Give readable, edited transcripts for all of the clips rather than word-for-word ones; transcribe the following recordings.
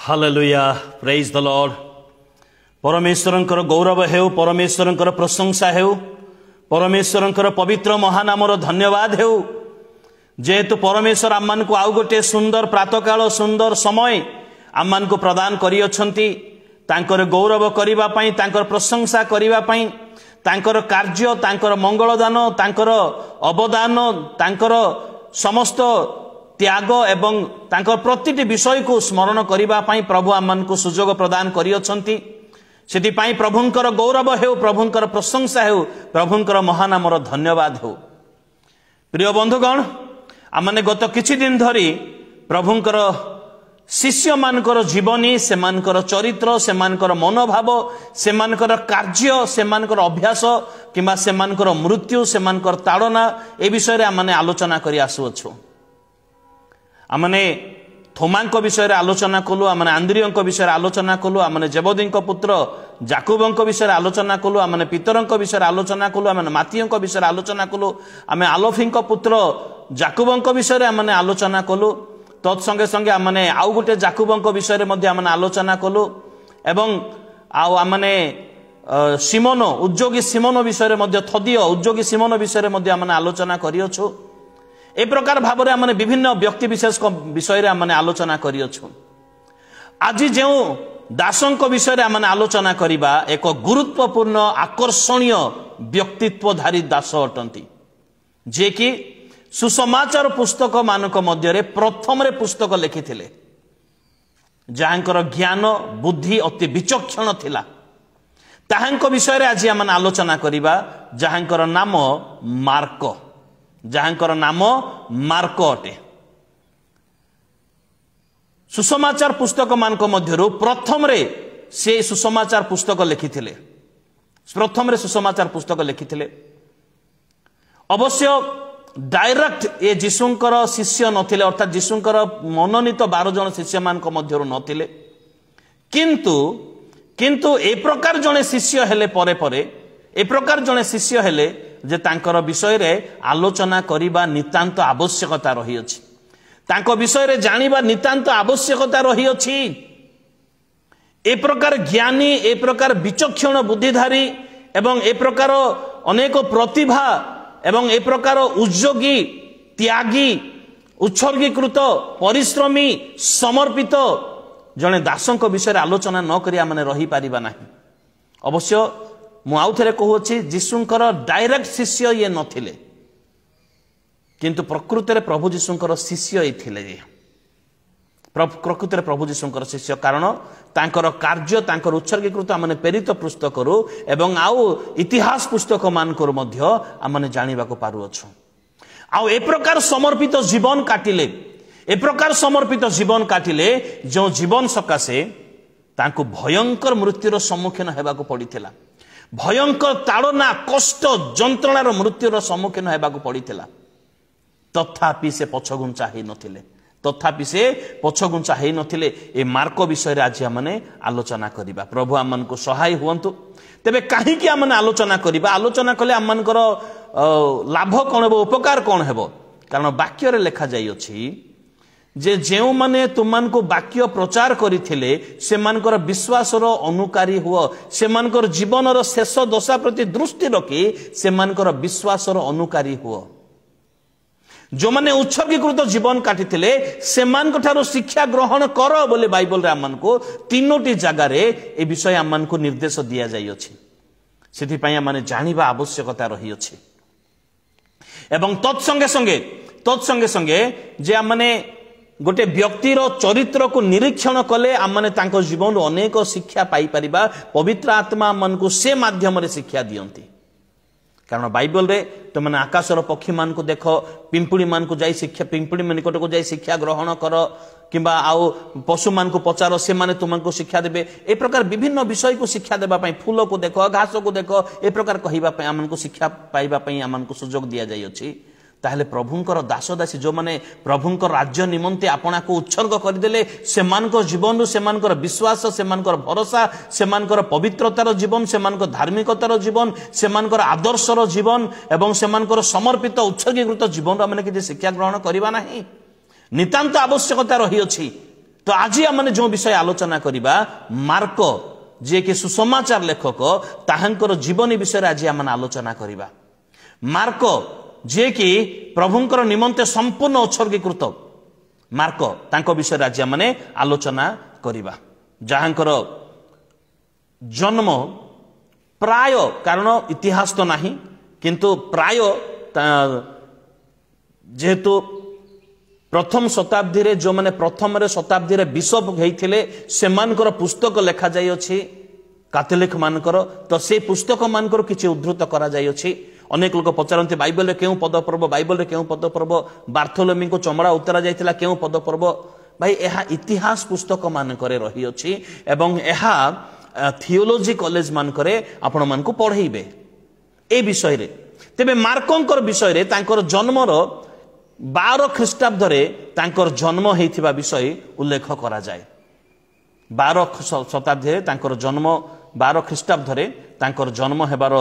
Hallelujah praise the lord. परमेश्वरंकर गौरव हेउ, परमेश्वरंकर प्रशंसा हेउ, परमेश्वरंकर पवित्र महानामर धन्यवाद हेउ। जेहेतु परमेश्वर आम को आउ गोटे सुंदर प्रातःकाल सुंदर समय आम को प्रदान करियछंती, तांकर गौरव करिबा पई, तांकर प्रशंसा करिबा पई, तांकर कार्य, तांकर मंगलदान, तांकर अवदान, तांकर समस्त त्याग एवं तांकर प्रतिटी विषय को स्मरण करिबा पई प्रभु आम को सुजोग प्रदान करियछंती। सेति पई प्रभुंकर गौरव हेउ, प्रभुंकर प्रशंसा हेउ, प्रभुंकर महानामर धन्यवाद हेउ। प्रिय बंधुगण, आमने गत किछि दिन धरी प्रभुंकर शिष्य मानकर जीवनी, सेमानकर चरित्र, सेमानकर मनोभाव, सेमानकर कार्य, सेमानकर अभ्यास किंबा सेमानकर मृत्यु, सेमानकर ताड़ना ए विषय रे आमने आलोचना करि आसुअछु। आमने थोमांक विषय रे आलोचना कलु, आमने आंद्रियंक विषय रे आलोचना कलु, आमने जेबोदींक पुत्र जाकुबंक विषय रे आलोचना कलु, आमने पीतरंक विषय रे आलोचना कलु, आमने मातियंक विषय रे आलोचना कलु, आमे आलोफिंक पुत्र जाकुबंक विषय रे आमने आलोचना कलु। तत्संगे संगे आमने आउ गोटे जाकुबंक विषय रे मध्ये आमने आलोचना कलु एवं आउ आमने सिमोन उद्योगी सिमोन विषय रे मध्ये थदिय उद्योगी सिमोन विषय रे मध्ये आमने आलोचना करियछु। ए प्रकार भाव में आमने विभिन्न व्यक्ति विशेष विषय रे आमने आलोचना करियछु। आज जो दासंक विषय रे आमने आलोचना करिबा एक गुरुत्वपूर्ण आकर्षणीय व्यक्तित्वधारी दास अटंती, जे कि सुसमाचार पुस्तक मानक मध्य प्रथम पुस्तक लिखिथिले, जहाँकर ज्ञान बुद्धि अति विचक्षण थिला। ताहांक विषय रे आज आमने आलोचना करिबा, जहाँकर नाम मार्क, जहाँकर नाम मार्क अटे। सुसमाचार पुस्तक मानक मध्यरु प्रथम रे से सुसमाचार पुस्तक लिखिथिले, प्रथम रे सुसमाचार पुस्तक लिखिथिले। अवश्य डायरेक्ट ये जीशुंकर शिष्य नथिले, अर्थात जीशुंकर मनोनीत 12 जन शिष्य मानक मध्यरु नथिले, किंतु ए प्रकार जने शिष्य हेले परे परे ए प्रकार जने शिष्य हेले जे तांकर विषय रे आलोचना करिबा नितांत आवश्यकता रही अछि, तांको विषय रे जानिबा नितांत आवश्यकता रही अछि। ए प्रकार ज्ञानी, ए प्रकार विचक्षण बुद्धिधारी एवं ए प्रकार अनेक प्रतिभा एवं ए प्रकार उद्योगी त्यागी उत्सर्गीकृत परिश्रमी समर्पित जने दासंक विषय आलोचना न करिया माने रही पारिबा नाही। अवश्य मु आउ थरे कहूछि, जीशुंकर डायरेक्ट शिष्य ये नथिले, किंतु प्रकृति रे प्रभु जीशुंकर शिष्य ये थिले। प्रकृति रे प्रभु जीशुंकर शिष्य, कारण तांकर कार्य, तांकर उत्सर्गीकृत आमने प्रेरित पुस्तकरू एवं आउ इतिहास पुस्तक मानकर मध्य आमने जानिबा को पारु अछु। आउ ए प्रकार समर्पित जीवन काटिले, ए प्रकार समर्पित जीवन काटिले जो जीवन सकाशे तांको भयंकर मृत्युर सम्मुखीन हेबा को पड़िथिला, भयंकर ताड़ना कष्ट जंत्रणार मृत्युर सम्मुखीन हेबा को पड़िथिला। तथापि से पछगुंचा हे नथिले, तथापि से पछगुंचा हे नथिले। ए मार्क विषय रे आज हमने आलोचना करिबा। प्रभु आमन को सहाय हुअन्तु। तेबे काहे कि आमने आलोचना करिबा, आलोचना कले आमनकर लाभ कोन हेबो, उपकार कोन हेबो? कारण वाक्य रे लिखा जाई अछि जे जेउ माने तुमान को वाक्य प्रचार करिथिले सेमानकर विश्वासर अनुकारी हुओ, सेमानकर जीवनर शेष दशा प्रति दृष्टि रखी सेमानकर विश्वासर अनुकारी हुओ। जो माने उत्सर्गीकृत जीवन काटिथिले सेमानकठारो शिक्षा ग्रहण कर बोले बाइबल रे आमन को 3टी जगह रे ए विषय आमन को निर्देश दिया जाई अछि। सेथि पई आमने जानिबा आवश्यकता रही अछि। एवं तत्संगे संगे जे आमने गोटे व्यक्तिर चरित्र को निरीक्षण कले आमने तांको जीवन अनेक शिक्षा पाई परिबा। पवित्र आत्मा मन को से माध्यम रे शिक्षा दियंती। कारण बाइबल रे तो माने आकाशर पक्षी मान को देख, पिंपुड़ी मान को जाई शिक्षा, पिंपुड़ी मान निकट को जाई शिक्षा ग्रहण कर, किंबा आउ पशु मान को पचार, से माने तुमन को शिक्षा देबे। ए प्रकार विभिन्न विषय को शिक्षा देबा पई, फूल को देख, घास को देख, ए प्रकार कहिबा पई आमन को शिक्षा पाइबा पई आमन को सुजोग दिया जाई अछि। ताहले प्रभुंकर दास दासी जो माने प्रभुंकर राज्य निमंते आपना को उत्सर्ग करदेले, सेमानकर जीवन, सेमानकर विश्वास, सेमानकर भरोसा, सेमानकर पवित्रतार जीवन, सेमानकर धार्मिकतार जीवन, सेमानकर आदर्शर जीवन एवं सेमानकर समर्पित उत्सर्गीकृत जीवन माने कि शिक्षा ग्रहण करिबा नाही नितांत आवश्यकता रही अछि। तो आज आम जो विषय आलोचना करवा मार्क जे कि सुसमाचार लेखक ताहांकर जीवनी विषय आज आम आलोचना करवा। मार्क जे कि प्रभुंकर निमंते संपूर्ण उत्सर्गीकृत मार्क तांको विषय आज आम आलोचना करवा। जहाँकर जन्म प्राय कारण इतिहास तो नहीं किंतु प्राय जेहेतु प्रथम शताब्दी रे जो माने प्रथम शताब्दी रे बिशप होइथिले सेमानकर पुस्तक लेखा जाय अछि कैथोलिक मानकर तो से पुस्तक मानकर किछि उद्धृत करा जाय अछि। अनेक लोक पचारंती बाइबल रे केउ पद पर्व बाइबल रे केउ पद पर्व बार्थोलोमी को चमड़ा उतरा जायतिला केउ पद पर्व भाई एहा इतिहास पुस्तक मानकर रही अछि एवं एहा थियोलॉजी कॉलेज मानकरे आपण मान को पढ़ाइबे ए विषय रे। तेबे मार्कंकर विषय रे तांकर जन्मर 12 ख्रीष्टाब्द रे तांकर जन्म हेथिबा विषय उल्लेख करा जाय। 12 शताब्दी रे तांकर जन्म 12 ख्रीष्टाब्द रे तांकर जन्म हेबार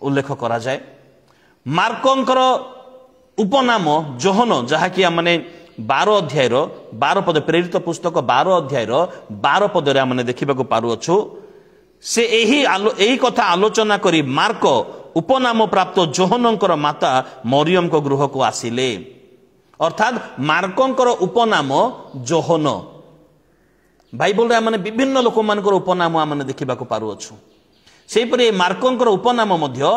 उल्लेख करा जाय। मार्कंकर उपनाम जोहन जहा कि माने 12 अध्याय 12 पद प्रेरित पुस्तक 12 अध्याय 12 पद रे माने देखिबा को पारु अछु। से एही कथा आलोचना करी मार्क उपनाम प्राप्त जोहनंकर माता मरियम को गृह को आसिले। अर्थात मार्कंकर उपनाम जोहन बाइबल रे माने विभिन्न लोक मानकर उपनाम आमने देखिबा को पारु अछु। सेपरि मार्कंकर उपनाम मध्य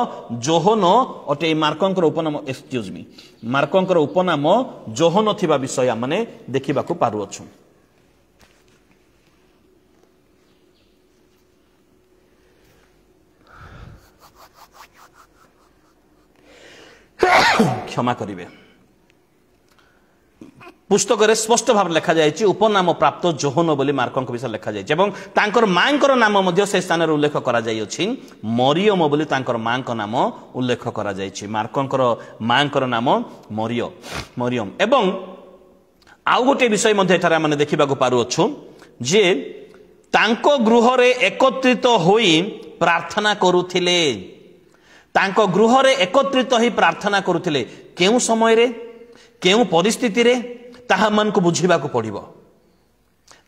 जोहन अटे। मार्कंकर उपनाम एक्सक्यूज मी मार्कंकर उपनाम जोहन थिबा विषय आमने देखिबा को पारु अछु। क्षमा करिवे पुस्तक रे स्पष्ट भाव लिखा जायछि उपनाम प्राप्त जोहन बोली मार्कंक विषय लिखा जायछि एवं तांकर मांकर नाम मध्य से स्थान रे उल्लेख करा जायछि मरियम बोली तांकर मांक नाम उल्लेख करा जायछि। मार्कंकर मांकर नाम मरियम एवं आउ गोटे विषय मध्य एठारे माने देखिबा को पारु अछु जे तांको गृह रे एकत्रित होई प्रार्थना करूथिले। तांको गृह रे एकत्रित होई प्रार्थना करूथिले केउ समय रे केउ परिस्थिति रे ताहा मन को बुझीबा को पड़िबो।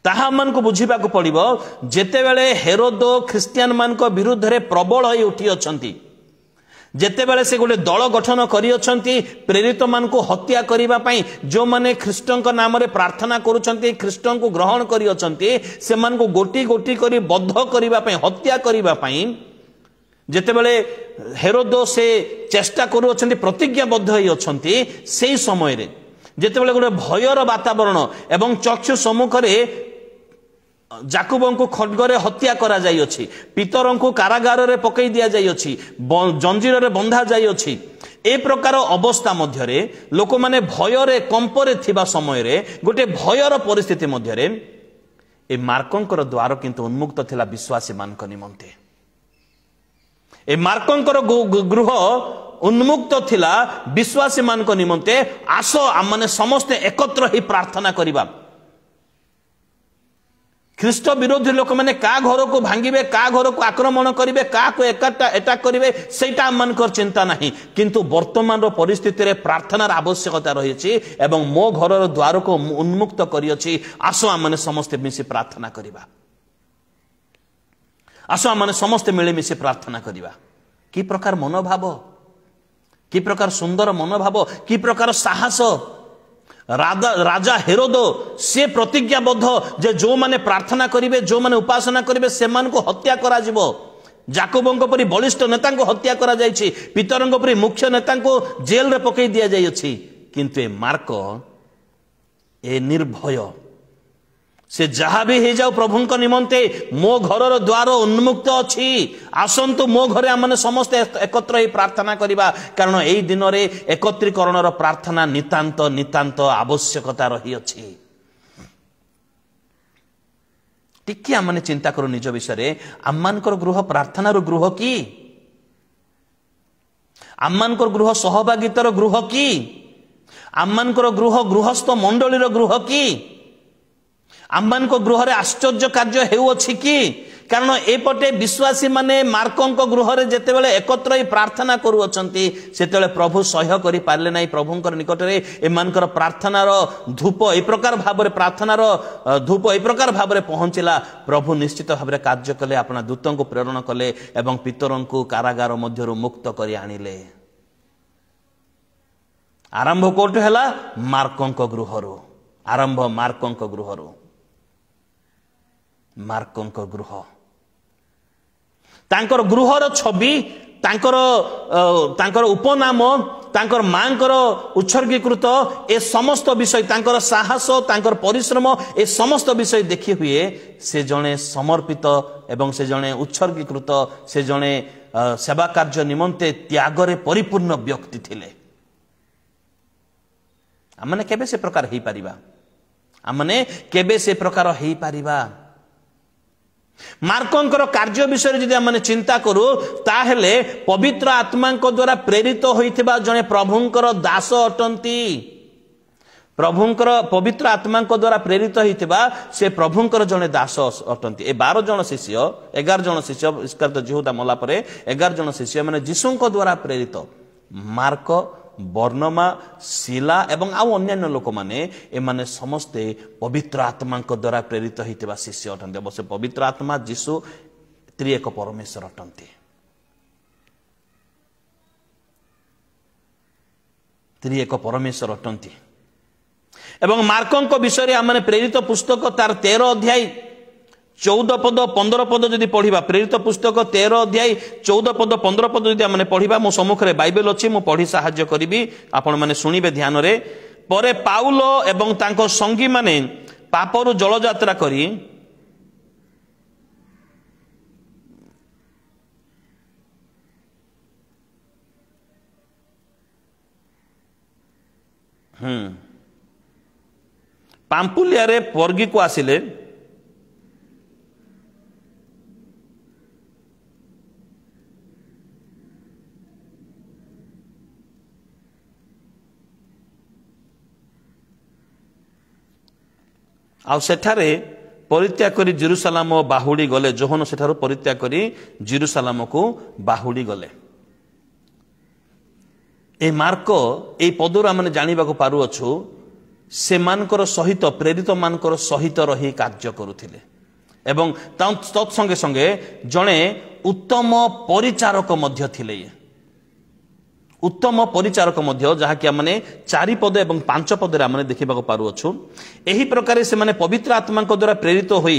ताहा मन को बुझीबा को पड़िबो जेतेबेले हेरोद ख्रिस्टियन मान को विरुद्ध रे प्रबल होई उठी अछंती जेतेबेले से गोटे दल गठन करी अछंती प्रेरित मान को हत्या करिबा पई जो माने ख्रिस्टन को नाम रे प्रार्थना करूछंती ख्रिस्टन को ग्रहण करी अछंती से मान को गोटी गोटी करी बद्ध करिबा पई हत्या करिबा पई जेतेबेले हेरोद से चेष्टा करू अछंती प्रतिज्ञाबद्ध होई अछंती सेही समय रे जेतेबेले गोटे भयर वातावरण एवं चक्षु सम्मुख रे जाकुबं को खड्गरे हत्या करा जाई अछि पितरं को कारागार रे पकई दिया जाई अछि जंजीर रे बंधा जाई अछि। ए प्रकार अवस्था मध्य रे लोक माने भयरे कंपरे थिबा समय रे गोटे भयर परिस्थिति मध्य रे ए मार्कंकर द्वार किंतु उन्मुक्त थिला विश्वासी मानक निमंते। ए मार्कंकर गृह उन्मुक्त थिला विश्वासी मान को निमंते आसो आमने समस्त एकत्र ही प्रार्थना करिबा। ख्रीष्ट विरोधी लोक माने का घर को भांगिबे का घर को आक्रमण करिवे का को अटैक करिवे सेटा मनकर चिंता नहीं किंतु वर्तमान रो परिस्थिति रे प्रार्थनार आवश्यकता रहिछि एवं मो घरर द्वार को उन्मुक्त करियछि आसो आमने समस्त मिसी प्रार्थना करिबा। आसो आमने समस्त मिले मिसी प्रार्थना करिबा। कि प्रकार मनोभाव कि प्रकार सुंदर मनोभाव कि प्रकार साहस। राजा हेरोद से प्रतिज्ञाबद्ध जे जो माने प्रार्थना करिवे जो माने उपासना करिवे से मान को हत्या करा जिवो। जाकोबंक परि बलिष्ठ नेता को हत्या करा जायछि पितरंक परि मुख्य नेता को जेल रे पकई दिया जायछि किंतु ए मार्क ए निर्भय से जहाँ भी हो जाओ प्रभुंक निमंते मो घरर द्वार उन्मुक्त अछि आसंतु मो घरे आमने समस्त एकत्र ही प्रार्थना करिबा कारण एई दिन रे एकत्रीकरणर प्रार्थना नितांत नितांत आवश्यकता रही अछि। टिके आमने चिंता करू निज विषय रे आम्मानकर गृह प्रार्थनार गृह की आम्मानकर गृह सहभागितार गृह की आम्मानकर गृह गृहस्थ मंडलीर गृह की आम्मान को गृह रे आश्चर्य कार्य हेउ अछि कि कारण एपटे विश्वासी माने मार्कंक गृह रे जेतेबेले एकत्र ही प्रार्थना करूअछंती सेतेबेले प्रभु सह्य करि पारले नाही प्रभुंकर निकट रे एमानकर प्रार्थनार धूप ए प्रकार भाबरे प्रार्थनार धूप ए प्रकार भाबरे पहुंचिला प्रभु निश्चित भाबरे कार्य कले आपना दूतंको प्रेरण कले एवं पितरंको कारागार मध्यरु मुक्त करि आनिले आरंभ कोट हैला मार्कंक गृहरु आरंभ मार्कंक गृहरु मार्कंक गृह तांकर गृहर छवि तांकर उपनाम तांकर मांकर उत्सर्गीकृत ए समस्त विषय तांकर साहस तांकर परिश्रम ए समस्त विषय देखि हुए से जने समर्पित एवं से जने उत्सर्गीकृत से जने सेवा कार्य निमंते त्यागरे परिपूर्ण व्यक्ति थिले आमने केबे से प्रकार हेई परिबा आमने केबे से प्रकार हेई परिबा मार्कंकर कार्य विषय जदि आमने चिंता करू ताहेले पवित्र आत्मा द्वारा प्रेरित होइथिबा जने प्रभुंकर दास अटंती प्रभुंकर पवित्र आत्मा द्वारा प्रेरित होइथिबा से प्रभुंकर जने दास अटंती ए 12 जन शिष्य 11 जन शिष्य इस्करियोत यहूदा मला परे 11 जन शिष्य माने यीशुंक द्वारा प्रेरित मार्क बर्णमा शिला एवं आउ अन्य लोक माने एमाने समस्ते पवित्र आत्मा द्वारा प्रेरित होइतिबा शिष्य अटंती अवश्य पवित्र आत्मा यीशु त्रिएक परमेश्वर अटंती त्रिएक परमेश्वर अटंती एवं मार्कंक विषय आमने प्रेरित पुस्तक तार 13 अध्याय 14 पद 15 पद जदि पढ़िबा प्रेरित पुस्तक 13 अध्याय 14 पद 15 पद जदि आमने पढ़िबा मो सम्मुख रे बाइबल अछि मो पढ़ी सहाय्य करिबी आपण माने सुनिबे ध्यान रे परे पाउलो एवं तांको संगी माने पापरु जल यात्रा करी पाम्पुलिया रे पर्गी को आसिले आउ सेठारे परित्याग करी जेरुसालाम बाहुड़ी गले जोहन सेठारु परित्याग करी जेरुसालाम को बाहुड़ी गले ए मार्क ए पदर आमने जानिबा को पारु अछु से मानकर सहित प्रेरित मानकर सहित रही कार्य करुथिले एवं तत्संगे संगे जणे उत्तम परिचारक मध्य थिले उत्तम परिचारक मध्य जहा कि आमने 4 पद एवं 5 पद रे आमने देखिबा को पारु अछु एही प्रकार से माने पवित्र आत्मा को द्वारा प्रेरित होई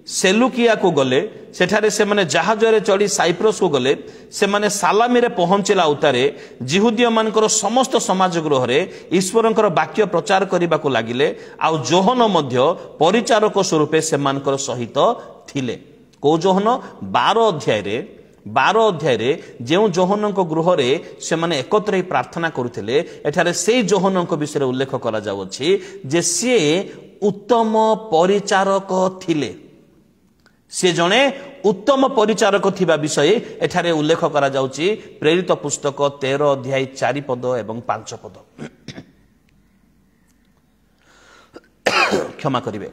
सेलुकिया को गले सेठारे से माने जहाज रे चढ़ी साइप्रस को गले से माने सालामी रे पहुंचला उतारे जिहुदिय मानकर समस्त समाज गृह रे ईश्वरंकर वाक्य प्रचार करिबा को लागिले आ जोहन मध्य परिचारक स्वरूपे से मानकर सहित थिले को जोहन 12 अध्याय रे जेउ जोहनक गृह रे से माने एकत्र ही प्रार्थना करुथिले एठारे सेई जोहनक विषय उल्लेख करा जाउछि जे से उत्तम परिचारक थिले से जणे उत्तम परिचारक थिबा विषय एठारे उल्लेख करा जाउछि प्रेरित पुस्तक 13 अध्याय 4 पद एवं 5 पद क्षमा करिवे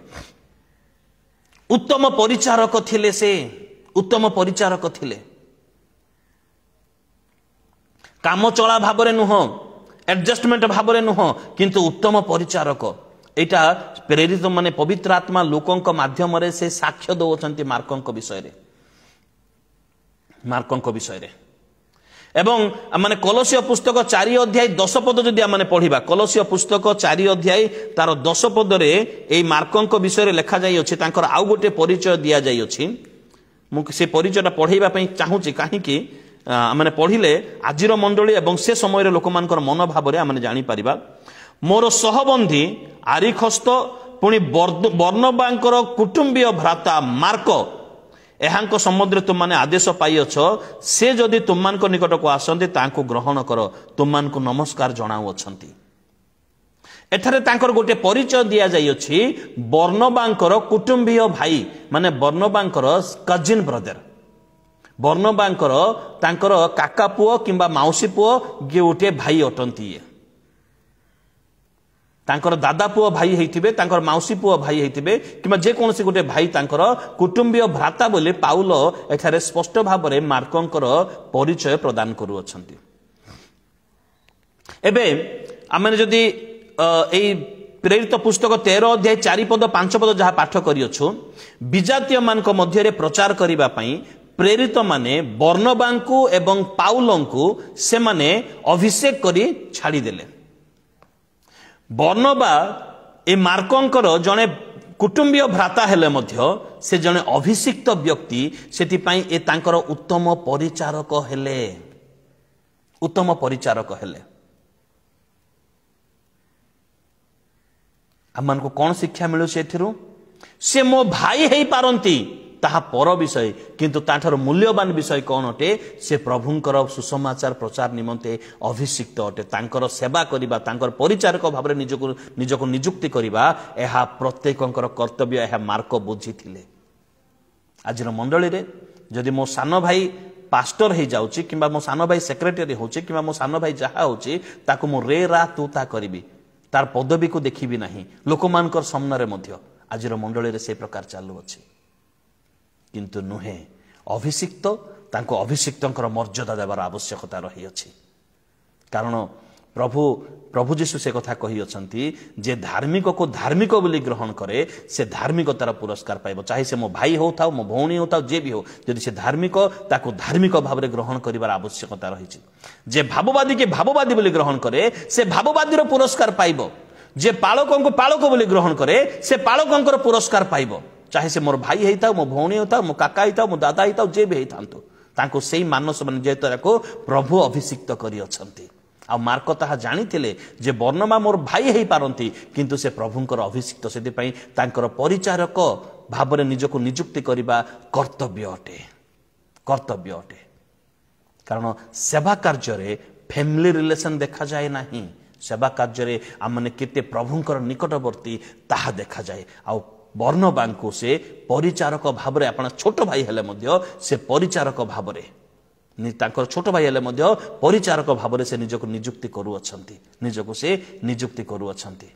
उत्तम परिचारक थिले से उत्तम परिचारक थिले काम चला भाबरे नुह एडजस्टमेंट भाबरे नुह किंतु उत्तम परिचारक एटा प्रेरित माने पवित्र आत्मा लोकंक माध्यम रे से साक्ष्य दउछंती मार्कंक विषय रे एवं माने कोलोसियो पुस्तक 4 अध्याय 10 पद जदि माने पढ़िबा कोलोसियो पुस्तक 4 अध्याय तार 10 पद रे एई मार्कंक विषय रे लेखा जाई अछि तांकर आउ गोटे परिचय दिया जाई अछि मु से परिचयटा पढ़ेबा पई चाहूची काहे कि माने पढ़िले आजिर मंडली एवं से समय रे लोक मानकर मनोभाव रे माने जानि परिबा मोर सहबंधी आरिखस्त पुणी बर्नबांकर कुटुंबीय भ्राता मार्क एहांक सम्बन्धरे तुम माने आदेश पाइछ से जदि तुममानक निकट को आसंती तांको ग्रहण कर तुममानक नमस्कार जणाउ अछंती एथरे तांकर गोटे परिचय दिया जाई अछि बर्नबांकर कुटुंबीय भाई माने बर्नबांकर कजिन ब्रदर बर्नबांकर तांकर काका पुओ किंबा माउसी पुओ गोटे भाई अटंती तांकर दादा पुओ भाई होइथिबे तांकर माउसी पुओ भाई होइथिबे किबा जे कोनसी गोटे भाई तांकर कुटुंबीय भ्राता बोले पाउल एठारे स्पष्ट भाव में मार्कंकर परिचय प्रदान करू अछंती। एबे आमने जदि एई प्रेरित पुस्तक 13 अध्याय 4 पद 5 पद जहाँ पाठ करियछु विजातीय मानक मध्यरे प्रचार करिबा पई प्रेरित माने बर्नबांकु एवं पाउलंकु से माने अभिषेक करी छाड़ी देले। बर्नबा ए मार्कंकर जने कुटुंबीय भ्राता हेले मध्य से जने अभिषिक्त व्यक्ति सेति पई ए तांकर उत्तम परिचारक हेले उत्तम परिचारक हेले। आमान को कौन शिक्षा मिलु सेथिरु से मो भाई हेई पारंती ताहा पर विषय किंतु ताठार मूल्यवान विषय कौन अटे से प्रभुंकर सुसमाचार प्रचार निमंते अभिषिक्त अटे। तांकर सेवा करिबा तांकर परिचारक भाव निजको नियुक्ति करिबा एहा प्रत्येकंकर कर्तव्य एहा मार्क बुझिथिले। आजिर मंडली रे जदि मो सान भाई पास्टर हे जाउची किबा मो सान भाई सेक्रेटरी होची किबा मो सान भाई जहा होची ताको मो रे रा तू ता करिबी तार पदवी को देखिबी नाही लोकमानकर सामने मध्य आजिर मंडली रे से प्रकार चालू अछि किंतु नुहे अभिषिक्त तांको अभिषिक्तंकर मर्यादा देवार आवश्यकता रही अछि। कारण प्रभु जीशु से कथा कही अछंती जे धार्मिक को धार्मिक बोली ग्रहण करे से धार्मिकतार पुरस्कार पाइबो। चाहे से मो भाई होता मो भौणी होता जे भी हो यदि से धार्मिक ताको धार्मिक भाव में ग्रहण करिवार आवश्यकता रही। जे भाववादी के भाववादी बोली ग्रहण करे से भाववादी पुरस्कार पाइबो। जे पालकों को पालक बोली ग्रहण करे से पालकों पुरस्कार पाइबो। चाहे से मोर भाई होता मो भौणी होता मो काका होता मो दादा होता जे भी होता तांको सेई मानस मन जेतराको प्रभु अभिषिक्त करी अछंती। आ मार्क ताहा जानिथिले जे बर्नबा मोर भाई हेई पारंती किंतु से प्रभुंकर अभिषिक्त सेति पई तांकर परिचारक भाबरे निजको नियुक्ति करिबा कर्तव्य अटे। कारण सेवा कार्य रे फैमिली रिलेशन देखा जाए नाही। सेवा कार्य रे आमने केते प्रभुंकर निकटवर्ती ताहा देखा जाए। आ बर्नबांकु से परिचारक भाव में आपण छोट भाई हेले मध्य से परिचारक भाव में तांकर छोट भाई हेले मध्य परिचारक भाव में से निजको नियुक्ति करू अछंती निजको से नियुक्ति करू अछंती।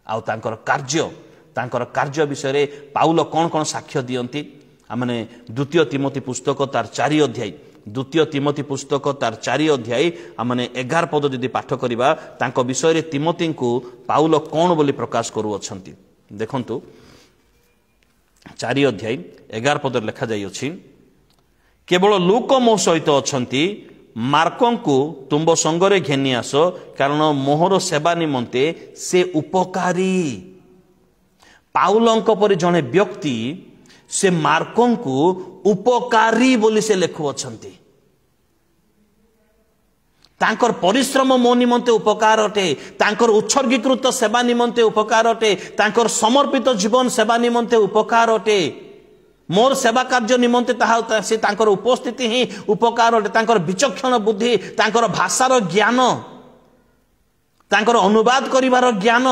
आ तांकर कार्य विषय रे पाउल कौन कौन साक्ष्य दियंती आमने द्वितीय तिमोथी पुस्तक तार 4 अध्याय द्वितीय तिमोथी पुस्तक तार 4 अध्याय आमने 11 पद जदि पाठ करिबा तांको विषय रे तिमोथी को पाउल कौन बोली प्रकाश करू अछंती। देखंतु 4 अध्याय 11 पद लिखा जाई अछि केवल लूक मो सहित अछंती मार्कं को तुंब संगरे घेनी आस कारण मोहर सेवा निमंते से उपकारी। पाउलंक पर जने व्यक्ति से मार्कं को उपकारी बोली से लेखु अछंती। तांकर परिश्रम मो निमंते उपकार अटे तांकर उत्सर्गीकृत सेवा निमंते उपकार अटे तांकर समर्पित जीवन सेवा निमंते उपकार अटे। मोर सेवा कार्य निमंते ताहा से तांकर उपस्थिति ही उपकार अटे। तांकर विचक्षण बुद्धि तांकर भाषार ज्ञान तांकर अनुवाद करिवार ज्ञान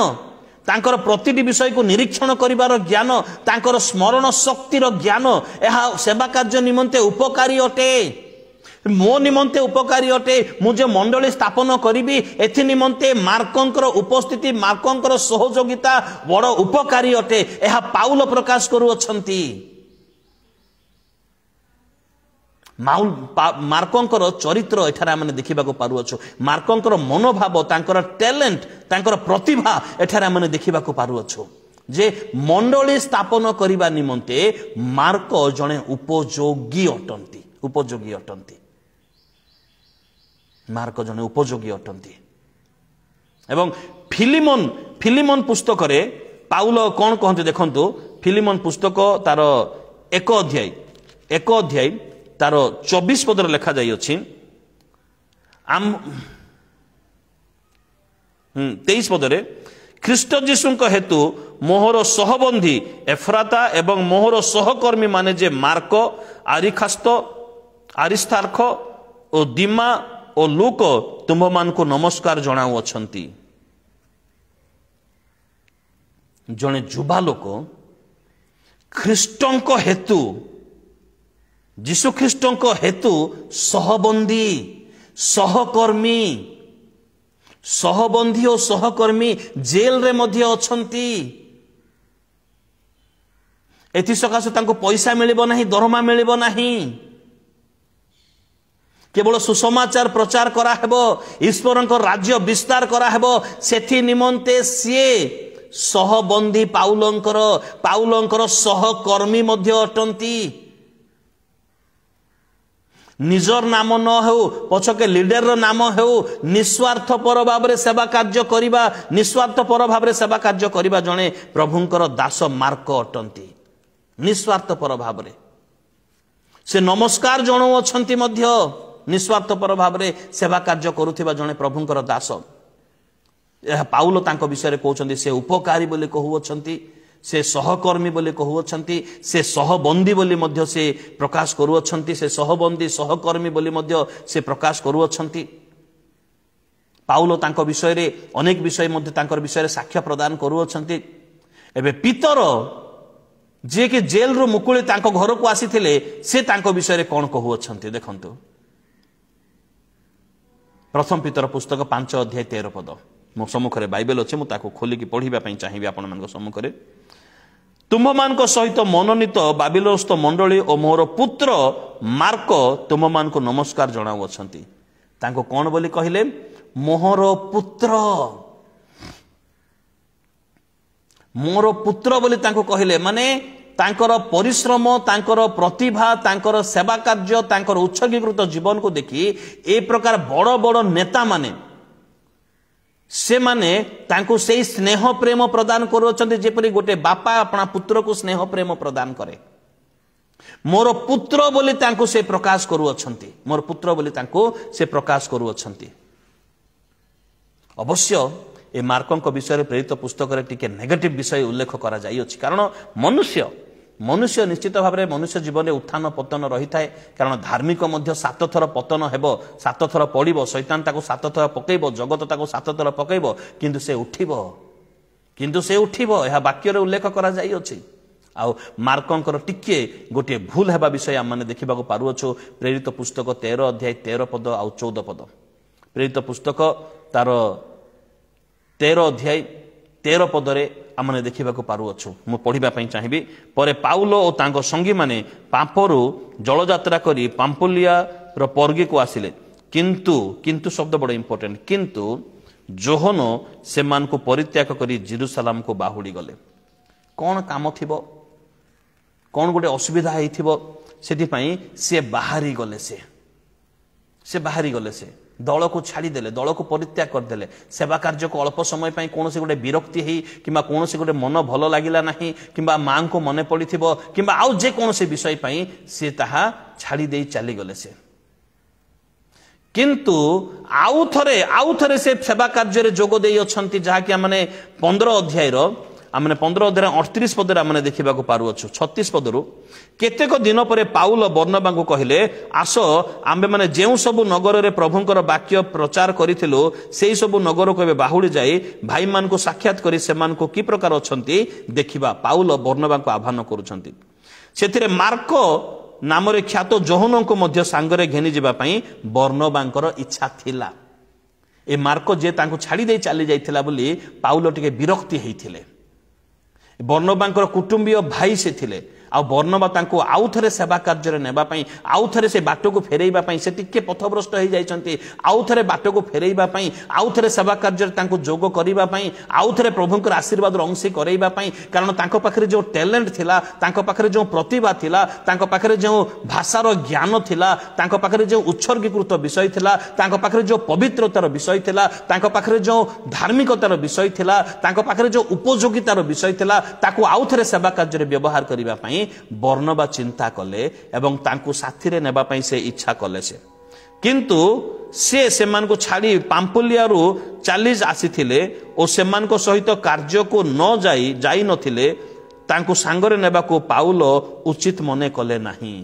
तांकर प्रतिटी विषय को निरीक्षण करिवार ज्ञान तांकर स्मरण शक्तिर ज्ञान एहा सेवा कार्य निमंते उपकारी अटे। मो निमंते उपकारी अटे। मुझे मंडली स्थापन करी एथि निमंते मार्कंकर उपस्थिति मार्कंकर सहयोगिता बड़ उपकारी अटे। एहा पाउल प्रकाश करू अछंती। मार्कंकर चरित्र एठारे आमने देखिबा को पारु अछु। मार्कंकर मनोभाव तांकर टैलेंट तांकर प्रतिभा एठारे आमने देखिबा को पारु अछु जे मंडली स्थापन करिबा निमंते मार्क जणे उपयोगी अटंती मार्क जने उपयोगी अटंती। एवं फिलिमन पुस्तक रे पाउल कौन कहते देखंतु फिलिमन पुस्तक तार 1 अध्याय तार 24 पद लिखा जाई अछि 23 पद रे ख्रीष्ट जीशुंक हेतु मोहर सहबंधी एफ्राता एवं मोहर सहकर्मी माने जे मार्क आरिस्तार्ख ओ दिमा ओ लूक तुम मान को नमस्कार जनाऊ अछंती। जने जुबा लोक ख्रीष्टंक हेतु जीशु ख्रीष्टंक हेतु सहबंदी सहकर्मी सहबंधी और सहकर्मी जेल रे मध्य अछंती। एथि सकाशे तांको पैसा मिलिबो नाही, दरमा मिलिबो नाही। केवल सुसमाचार प्रचार करा हेबो, ईश्वरଙ୍କ राज्य विस्तार करा हेबो, सेथि निमंते सिए सहबंधी पाउलंकर सहकर्मी मध्य अटंती। निजर नाम न हो पछके लीडर नाम हो, निस्वार्थ पर भाव सेवा कार्य करिबा, निस्वार्थ पर भाव सेवा कार्य करिबा जणे प्रभुंकर दास मार्क अटंती। निस्वार्थ पर भाव से नमस्कार जणो अछंती मध्य निस्वार्थ पर भाव सेवा कार्य करुथिबा जणे प्रभुंकर दास। यह पाउल तांको विषय कहउछंती से उपकारी बोली कहउछंती, से सहकर्मी बोली कहउछंती, से सहबंदी बोली मध्य से प्रकाश करूछंती, से सहबंदी सहकर्मी बोली मध्य से प्रकाश करूछंती। पाउल तांको विषय रे अनेक विषय मध्य तांकर विषय साक्ष्य प्रदान करूछंती। एबे पीतर जे कि जेल रो मुकुली तांको घर को आसीथिले से तांको विषय रे कोन कहउछंती देखंतु। प्रथम पीतर पुस्तक 5 अध्याय 13 पद मो सम्मुखरे बाइबल अछि, मु ताको खोली कि पढिबा पई चाहिबे आपण मानको सम्मुखरे। तुम मानको सहित मनोनीत बाबिलोस्थ मंडली और मोर पुत्र मार्क तुम मानको नमस्कार जणाउ अछंती। तांको कोन बोली कहिले? मोहर पुत्र बोली तांको कहिले, माने तांकर परिश्रम, तांकर प्रतिभा, तांकर सेवा कार्य, तांकर उत्सर्गीकृत जीवन को देखी ए प्रकार बड़ बड़ नेता माने से माने तांको से स्नेह प्रेम प्रदान करूछंती, जेपरि गोटे बापा अपना पुत्र को स्नेह प्रेम प्रदान करे। मोर पुत्र बोली तांको से प्रकाश करूछंती, मोर पुत्र बोली तांको से प्रकाश करूछंती। अवश्य ए मार्कଙ୍କ विषय प्रेरित पुस्तक रे टिके नेगेटिव विषय उल्लेख करा जाई अछि, कारण मनुष्य निश्चित भाव में मनुष्य जीवन में उत्थान पतन रही थाए। कारण धार्मिक मध्य 7 थर पतन हेबो, 7 थर पड़िबो, शैतान ताको 7 थर पकेइबो, जगत ताको 7 थर पकेइबो, किंतु से उठिबो यह वाक्य रे उल्लेख करा जाई अछि। आउ मार्कंकर टिके गोटे भूल हेबा विषय आम माने देखिबा को पारु अछो। प्रेरित पुस्तक 13 अध्याय 13 पद आउ 14 पद। प्रेरित पुस्तक तार 13 अध्याय 13 पदरे आमने देखा पारु अच्छु। मु पढ़िबा पई चाहिबी। परे पाउलो और तांको संगी माने पांपरु जलयात्रा करी पाम्पुलिया रो पर्गी को आसिले, किंतु शब्द बड़ इंपोर्टेंट, किंतु जोहनो सेमान को परित्याग करी जेरूसलाम को बाहुड़ी गले। कौन काम थिबो, कौन गोटे असुविधा हेइथिबो, सेति पई से बाहरी गले, से बाहरी गले, से दल को छाड़ीदेले, दल को परित्याग करदेले। सेवा कार्य को अल्प समय पाई कौन से गोटे विरक्ति ही किंबा कौन से गोटे मन भल लागिला नाही किंबा मां को मने पड़िथिबो किंबा आउ जे कौन से विषय पाई से ताहा छाड़ी देई चली गले। से किंतु आउ थरे से सेवा कार्य रे जोग देई अछंती, जहा कि माने 15 अध्याय रो आमने 15 अध्याय 38 पदरे आमने देखिबा को पारु अछु। 36 पदरु केतेक दिन परे पाउल बर्नबा को कहिले, आस आम्बे माने जेउ सबु नगर रे प्रभुंकर वाक्य प्रचार करिथिलु सेई सबु नगर को एबे बाहुडी जाई भाई मान को साक्षात करी सेमान को की प्रकार अछंती देखिबा। पाउल बर्नबा को आह्वान करूछंती। सेथिरे मार्क नाम रे ख्यात जोहन को मध्य सांगरे घेनी जिबा पई बर्नबांकर इच्छा थिला। ए मार्क जे तांको छाड़ी दे चली जाइथिला बोली पाउल टिके विरक्ति हेइथिले। बर्नबांकर कुटुंबीय भाई से थिले, आ बर्नबा तांको आउ थरे सेवा कार्य रे नेबा पई, आउ थरे से बाटो को फेरेइबा पई, से टिके पथभ्रष्ट हो जाइछंती, आउ थरे बाटो को फेरेइबा पई, आउ थरे सेवा कार्य रे तांको जोग करिबा पई, आउ थरे प्रभुंकर आशीर्वाद अंशी करैबा पई। कारण तांको पाखरे जो टैलेंट थिला, तांको पाखरे जो प्रतिभा थिला, तांको पाखरे जो भाषार ज्ञान थिला, तांको पाखरे जो उत्सर्गीकृत विषय थिला, तांको पाखरे जो पवित्रतार विषय थिला, तांको पाखरे जो धार्मिकतार विषय थिला, तांको पाखरे जो उपयोगितार विषय थिला, ताको आउ थरे सेवा कार्य रे व्यवहार करिबा पई बर्नबा चिंता कले एवं तांको साथी रे नेबा पई से इच्छा कले। से किंतु से सेमान को छाड़ी पाम्पुलिया रु चली आसीथिले और सेमान को सहित कार्य को न जाई नथिले, तांको सांगरे नेबा को पाउल उचित मने कले नाही।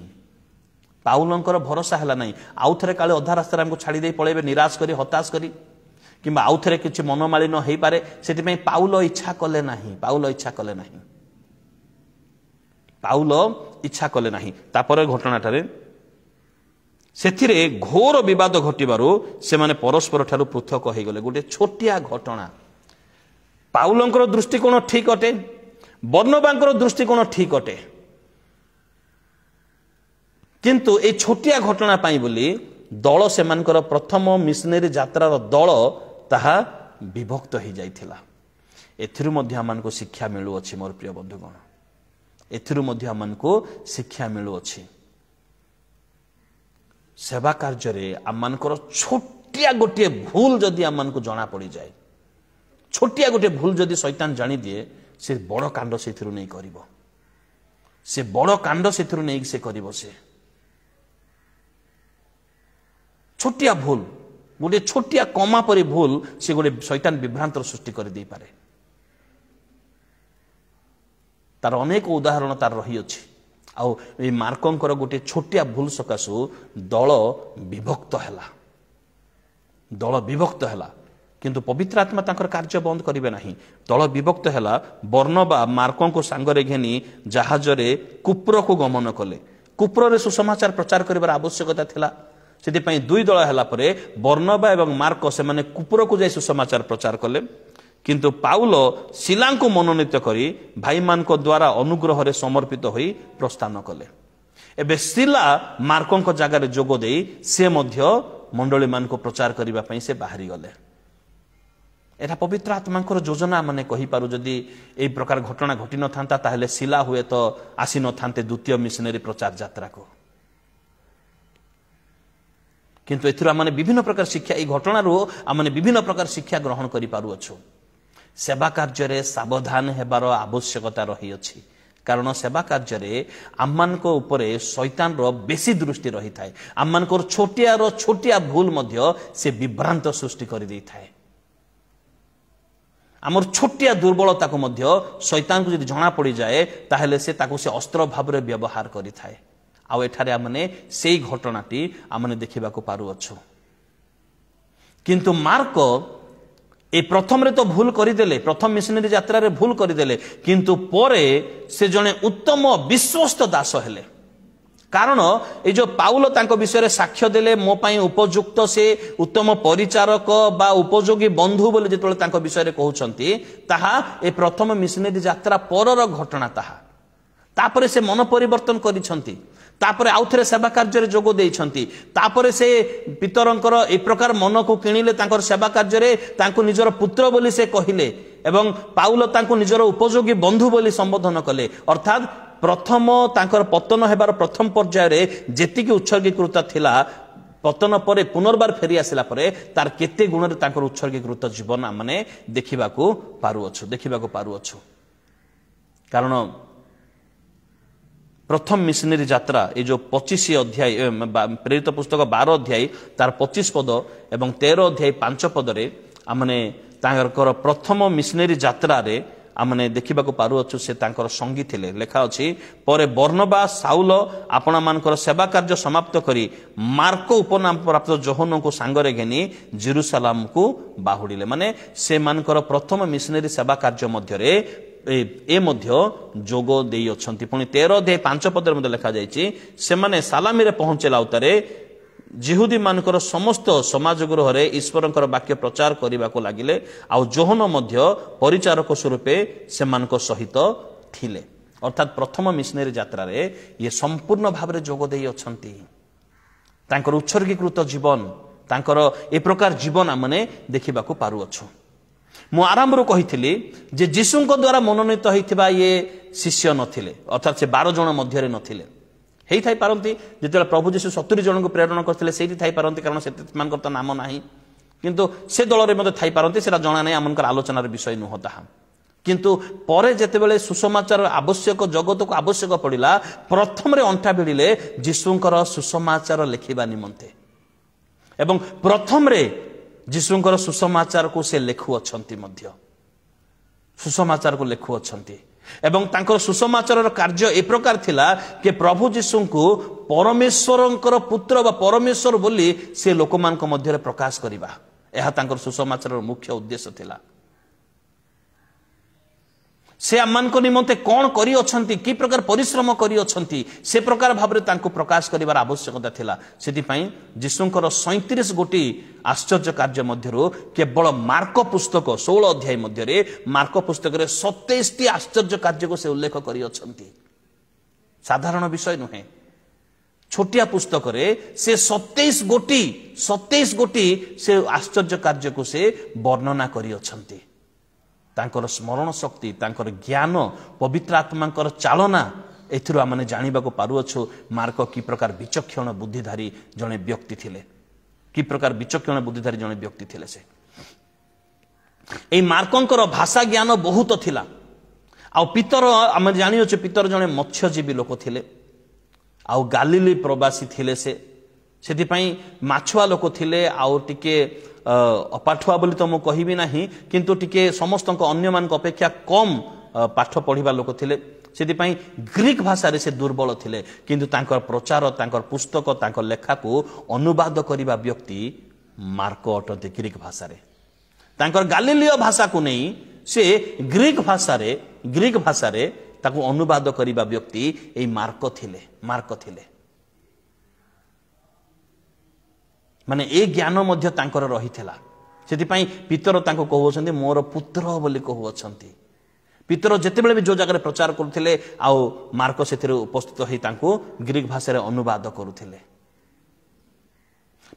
पाउलंकर भरोसा हला नाही, आउ थरे काले अधा रास्ता हमको छाड़ी दे पळेबे निराश करी हताश करी किंबा आउ थरे किछि मनमालिन हेई पारे, सेति पई पाउल इच्छा कले नाही। पाउल इच्छा कले नाही। तापर घटनाटारे ସେଥିରେ ଘୋର ବିବାଦ ଘଟିବାରୁ ସେମାନେ ପରସ୍ପର ଠାରୁ ପୃଥକ ହୋଇଗଲେ। ଗୋଟିଏ ଛୋଟିଆ ଘଟଣା। ପାଉଲଙ୍କର ଦୃଷ୍ଟିକୋଣ ଠିକ ଅଟେ, ବର୍ଣ୍ଣବାଙ୍କର ଦୃଷ୍ଟିକୋଣ ଠିକ ଅଟେ, କିନ୍ତୁ এই ଛୋଟିଆ ଘଟଣା ପାଇଁ ବୋଲି ଦଳ ସେମାନଙ୍କର ପ୍ରଥମ ମିଶନାରୀ ଯାତ୍ରାର ଦଳ ତାହା ବିଭକ୍ତ ହୋଇଯାଇଥିଲା। ଏଥିରୁ ମଧ୍ୟ ଆମମାନଙ୍କୁ ଶିକ୍ଷା ମିଳୁଅଛି ମୋର ପ୍ରିୟ ବନ୍ଧୁଗଣ, ଏଥିରୁ ମଧ୍ୟ ଆମମାନଙ୍କୁ ଶିକ୍ଷା ମିଳୁଅଛି। ସେବା କାର୍ଯ୍ୟରେ ଆମମାନଙ୍କର ଛୋଟିଆ ଗୋଟିଏ ଭୁଲ ଯଦି ଆମମାନଙ୍କୁ ଜଣା ପଡ଼ିଯାଏ, ଛୋଟିଆ ଗୋଟିଏ ଭୁଲ ଯଦି ଶୈତାନ ଜାଣିଦିଏ, ସେ ବଡ଼ କାଣ୍ଡ ସେଥିରୁ ନେଇ କରିବ, ସେ ବଡ଼ କାଣ୍ଡ ସେଥିରୁ ନେଇକି ସେ କରିବ। ସେ ଛୋଟିଆ ଭୁଲ, ଗୋଟିଏ ଛୋଟିଆ କମା ପରି ଭୁଲ, ସେ ଗୋଟିଏ ଶୈତାନ ବିଭ୍ରାନ୍ତର ସୃଷ୍ଟି କରିଦେଇପାରେ। ତାର ଅନେକ ଉଦାହରଣ ତାର ରହିଅଛି। ଆଉ এই ମାର୍କଙ୍କର ଗୋଟିଏ ଛୋଟିଆ ଭୁଲ ସକାଶୁ ଦଳ ବିଭକ୍ତ ହେଲା, ଦଳ ବିଭକ୍ତ ହେଲା। କିନ୍ତୁ ପବିତ୍ର ଆତ୍ମା ତାଙ୍କର କାର୍ଯ୍ୟ ବନ୍ଦ କରିବେ ନାହିଁ। ଦଳ ବିଭକ୍ତ ହେଲା। ବର୍ଣ୍ଣବା ମାର୍କଙ୍କୁ ସାଙ୍ଗରେ ଘେନି ଜାହାଜରେ କୁପ୍ରକୁ ଗମନ କଲେ। କୁପ୍ରରେ ସୁସମାଚାର ପ୍ରଚାର କରିବାର ଆବଶ୍ୟକତା ଥିଲା। ସେଥିପାଇଁ ଦୁଇ ଦଳ ହେଲା ପରେ ବର୍ଣ୍ଣବା ଏବଂ ମାର୍କ ସେମାନେ କୁପ୍ରକୁ ଯାଇ ସୁସମାଚାର ପ୍ରଚାର କଲେ। କିନ୍ତୁ ପାଉଲ ଶିଲାଙ୍କୁ ମନୋନୀତ କରି ଭାଇମାନଙ୍କ ଦ୍ୱାରା ଅନୁଗ୍ରହରେ ସମର୍ପିତ ହୋଇ ପ୍ରସ୍ଥାନ କଲେ। ଏବେ ଶିଲା ମାର୍କଙ୍କ ଜାଗାରେ ଯୋଗ ଦେଇ ସେ ମଧ୍ୟ ମଣ୍ଡଳୀମାନଙ୍କୁ ପ୍ରଚାର କରିବା ପାଇଁ ସେ ବାହାରି ଗଲେ। ଏହା ପବିତ୍ର ଆତ୍ମାଙ୍କର ଯୋଜନା ମାନେ କହିପାରୁ। ଯଦି এই ପ୍ରକାର ଘଟଣା ଘଟି ନଥାନ୍ତା ତାହେଲେ ଶିଲା ହୁଏତ ଆସି ନଥାନ୍ତେ ଦ୍ୱିତୀୟ ମିଶନାରୀ ପ୍ରଚାର ଯାତ୍ରାକୁ। କିନ୍ତୁ ଏଥିରୁ ଆମେ ବିଭିନ୍ନ ପ୍ରକାର ଶିକ୍ଷା, এই ଘଟଣାରୁ ଆମେ ବିଭିନ୍ନ ପ୍ରକାର ଶିକ୍ଷା ଗ୍ରହଣ କରିପାରୁଅଛୁ। ସେବା କାର୍ଯ୍ୟରେ ସାବଧାନ ହେବାର ଆବଶ୍ୟକତା ରହିଅଛି, କାରଣ ସେବା କାର୍ଯ୍ୟରେ ଆମମାନଙ୍କ ଉପରେ ଶୈତାନର ବେଶୀ ଦୃଷ୍ଟି ରହିଥାଏ। ଆମମାନଙ୍କର ଛୋଟିଆ ଭୁଲ ମଧ୍ୟ ସେ ବିଭ୍ରାନ୍ତ ସୃଷ୍ଟି କରିଦେଇଥାଏ। ଆମର ଛୋଟିଆ ଦୁର୍ବଳତାକୁ ମଧ୍ୟ ଶୈତାନକୁ ଯଦି ଜଣା ପଡ଼ିଯାଏ ତାହେଲେ ସେ ତାକୁ ସେ ଅସ୍ତ୍ର ଭାବରେ ବ୍ୟବହାର କରିଥାଏ। ଆଉ ଏଠାରେ ଆମେ ସେଇ ଘଟଣାଟି ଆମେ ଦେଖିବାକୁ ପାରୁଅଛୁ। କିନ୍ତୁ ମାର୍କ এই প্রথমরে তো ভুল করিদেলে, প্রথম মিশনারি যাত্রারে ভুল করিদেলে, কিন্তু পরে সে জনে উত্তম বিশ্বস্ত দাস হেলে। কারণ এই যে পাউল তাঙ্ক বিষয়ে সাক্ষ্য দেলে মো পাই উপযুক্ত, সে উত্তম পরিচারক বা উপযোগী বন্ধু বলে যেতবে তাঙ্ক বিষয়ে কহুছন্তি, তাহা এই প্রথম মিশনারি যাত্রা পরর ঘটনা। তাহা তাপরে সে মন পরিবর্তন করিছন্তি, তাপরে আউথরে সেবা কার্যরে যোগ দেইছন্তি। তাপরে সে পিতরঙ্কর এই প্রকার মনকু কিଣିলে, তাঙ্কর সেবা কার্যরে তাঙ্কু নিজর পুত্র বলি সে কহিলে এবং পাউল তাঙ্কু নিজর উপযোগী বন্ধু বলি সম্বোধন কলে। অর্থাৎ প্রথম তাঙ্কর পতন হেবার প্রথম পর্যায়ে যেতিকি উৎসর্গীকৃত থিলা, পতন পরে পুনর্বার ফেরি আসিলা পরে তার কেতে গুণরে তাঙ্কর উৎসর্গীকৃত জীবন মানে দেখিবাকু পারুঅছু। কারণ প্রথম মিশনারি যাত্রা এই যে 25 অধ্যায় প্রেরিত পুস্তক 12 অধ্যায় তার 25 পদ এবং 13 অধ্যায় 5 পদরে মানে তাঙ্কর প্রথম মিশনারি যাত্রারে ଆମେ ଦେଖିବାକୁ ପାରୁଅଛୁ ସେ ତାଙ୍କର ସଙ୍ଗୀ ଥିଲେ। ଲେଖା ଅଛି, ପରେ ବର୍ଣ୍ଣବା ସାଉଲ ଆପଣମାନଙ୍କର ସେବା କାର୍ଯ୍ୟ ସମାପ୍ତ କରି ମାର୍କ ଉପନାମ ପ୍ରାପ୍ତ ଯୋହନଙ୍କୁ ସାଙ୍ଗରେ ଘେନି ଜେରୁସାଲାମକୁ ବାହୁଡ଼ିଲେ। ମାନେ ସେମାନଙ୍କର ପ୍ରଥମ ମିଶନାରୀ ସେବା କାର୍ଯ୍ୟ ମଧ୍ୟରେ ଏ ମଧ୍ୟ ଯୋଗ ଦେଇଅଛନ୍ତି। ପୁଣି 13 ଅଧ୍ୟାୟ 5 ପଦରେ ମଧ୍ୟ ଲେଖାଯାଇଛି, ସେମାନେ ସାଲାମିରେ ପହଞ୍ଚିଲା ଉତ୍ତାରେ ଜିହୁଦୀ ମାନଙ୍କର ସମସ୍ତ ସମାଜ ଗୃହରେ ଈଶ୍ୱରଙ୍କର ବାକ୍ୟ ପ୍ରଚାର କରିବାକୁ ଲାଗିଲେ। ଆଉ ଯୋହନ ମଧ୍ୟ ପରିଚାରକ ସ୍ୱରୂପେ ସେମାନଙ୍କ ସହିତ ଥିଲେ। ଅର୍ଥାତ୍ ପ୍ରଥମ ମିଶନାରୀ ଯାତ୍ରାରେ ଇଏ ସମ୍ପୂର୍ଣ୍ଣ ଭାବରେ ଯୋଗ ଦେଇ ଅଛନ୍ତି। ତାଙ୍କର ଉତ୍ସର୍ଗୀକୃତ ଜୀବନ, ତାଙ୍କର ଏ ପ୍ରକାର ଜୀବନ ଆମେ ଦେଖିବାକୁ ପାରୁଅଛୁ। ମୁଁ ଆରମ୍ଭରୁ କହିଥିଲି ଯେ ଯୀଶୁଙ୍କ ଦ୍ୱାରା ମନୋନୀତ ହୋଇଥିବା ଇଏ ଶିଷ୍ୟ ନଥିଲେ, ଅର୍ଥାତ୍ ସେ 12 ଜଣ ମଧ୍ୟରେ ନଥିଲେ। ହେଇଥାଇ ପାରନ୍ତି ଯେତେବେଳେ ପ୍ରଭୁ ଯୀଶୁ 70 ଜଣଙ୍କୁ ପ୍ରେରଣ କରିଥିଲେ ସେଇଠି ଥାଇପାରନ୍ତି, କାରଣ ସେମାନଙ୍କର ତ ନାମ ନାହିଁ। କିନ୍ତୁ ସେ ଦଳରେ ମଧ୍ୟ ଥାଇପାରନ୍ତି, ସେଟା ଜଣା ନାହିଁ, ଆମଙ୍କର ଆଲୋଚନାର ବିଷୟ ନୁହଁ ତାହା। କିନ୍ତୁ ପରେ ଯେତେବେଳେ ସୁସମାଚାର ଆବଶ୍ୟକ, ଜଗତକୁ ଆବଶ୍ୟକ ପଡ଼ିଲା, ପ୍ରଥମରେ ଅଣ୍ଟା ଭିଡ଼ିଲେ ଯୀଶୁଙ୍କର ସୁସମାଚାର ଲେଖିବା ନିମନ୍ତେ। ଏବଂ ପ୍ରଥମରେ ଯୀଶୁଙ୍କର ସୁସମାଚାରକୁ ସେ ଲେଖୁଅଛନ୍ତି ମଧ୍ୟ, ସୁସମାଚାରକୁ ଲେଖୁଅଛନ୍ତି। ଏବଂ ତାଙ୍କର ସୁସମାଚାରର କାର୍ଯ୍ୟ ଏ ପ୍ରକାର ଥିଲା କି ପ୍ରଭୁ ଯୀଶୁଙ୍କୁ ପରମେଶ୍ୱରଙ୍କର ପୁତ୍ର ବା ପରମେଶ୍ୱର ବୋଲି ସେ ଲୋକମାନଙ୍କ ମଧ୍ୟରେ ପ୍ରକାଶ କରିବା, ଏହା ତାଙ୍କର ସୁସମାଚାରର ମୁଖ୍ୟ ଉଦ୍ଦେଶ୍ୟ ଥିଲା। से आम निमंते कौन करी अछंती कि प्रकार परिश्रम करी अछंती से प्रकार भाबरे तांको प्रकाश करिवार आवश्यकता थिला। सेतिपई जीशुंकर 37 गोटी आश्चर्य कार्य मध्यरो केवल मार्क पुस्तक 16 अध्याय मध्यरे मार्क पुस्तक रे 27 टी आश्चर्य कार्य को से उल्लेख करी अछंती। साधारण विषय नुहे। छोटिया पुस्तक रे से 27 गोटी से आश्चर्य कार्य को से वर्णना करी अछंती। तांकर स्मरण शक्ति तांकर ज्ञान पवित्र आत्मांकर चालना एथिरो आमने जानिबा को पारुअछु मार्क की प्रकार विचक्षण बुद्धिधारी जने व्यक्ति थिले। की प्रकार विचक्षण बुद्धिधारी जने व्यक्ति थिले। से ए मार्कंकर भाषा ज्ञान बहुत थिला। आ पितर आम जानी अच्छे पितर जने मत्स्यजीवी लोक थिले। आ गालिली प्रवासी थिले। से माछुआ लोक थिले। आउ टिके अपाठुआ बोली तो मु कहिबी नाही किंतु टिके समस्त अन्य मान अपेक्षा कम पाठ पढ़िबा लोक थिले। सेतिपई ग्रीक भाषा रे से दुर्बल थिले किंतु तांकर प्रचार तांकर पुस्तक तांकर लेखा को अनुवाद करिबा व्यक्ति मार्क अटते। ग्रीक भाषा रे तांकर गालिलीय भाषा को नहीं से ग्रीक भाषा रे ताकू अनुवाद करिबा व्यक्ति ए मार्क थिले। माने ए ज्ञान मध्य तांकर रहिथिला। सेतिपई पितर तांको कहउछन्ती मोर पुत्र बोली कहउछन्ती। पितर जेतेबेले भी जो जगह प्रचार करुथिले आ मार्क सेथिरे उपस्थित होई तांको ग्रीक भाषा रे अनुवाद करुथिले।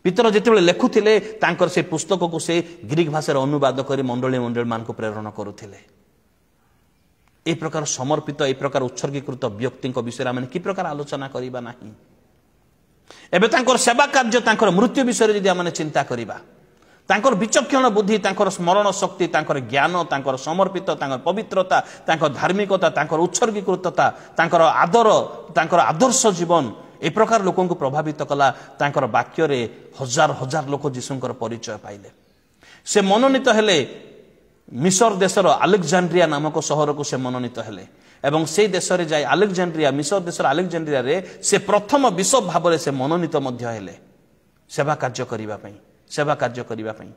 पितर जेतेबेले लेखुथिले तांकर से पुस्तक को से ग्रीक भाषा रे अनुवाद करी मंडली मान को प्रेरण करुथिले। ए प्रकार समर्पित ए प्रकार उत्सर्गीकृत व्यक्ति विषय आम कि प्रकार आलोचना करिबा नाही। एबे तांकर सेवा कार्य तांकर मृत्यु विषय यदि आम चिंता करिबा तांकर विचक्षण बुद्धि तांकर स्मरण शक्ति तांकर ज्ञान तांकर समर्पित तांकर पवित्रता तांकर धार्मिकता तांकर उत्सर्गीकृतता तांकर आदर तांकर आदर्श जीवन ए प्रकार लोकों को प्रभावित कला। तांकर वाक्य रे हजार हजार लोक जीशुंकर परिचय पाइले। से मनोनीत हेले मिसर देशर अलेक्जेंड्रिया नामक सहर को से मनोनीत हेले एवं से देश रे जाय अलेक्जेंड्रिया मिसर देशर अलेक्जेंड्रिया रे से प्रथम बिशप भाव रे से मनोनीत मध्य हेले सेवा कार्य करिबा पई।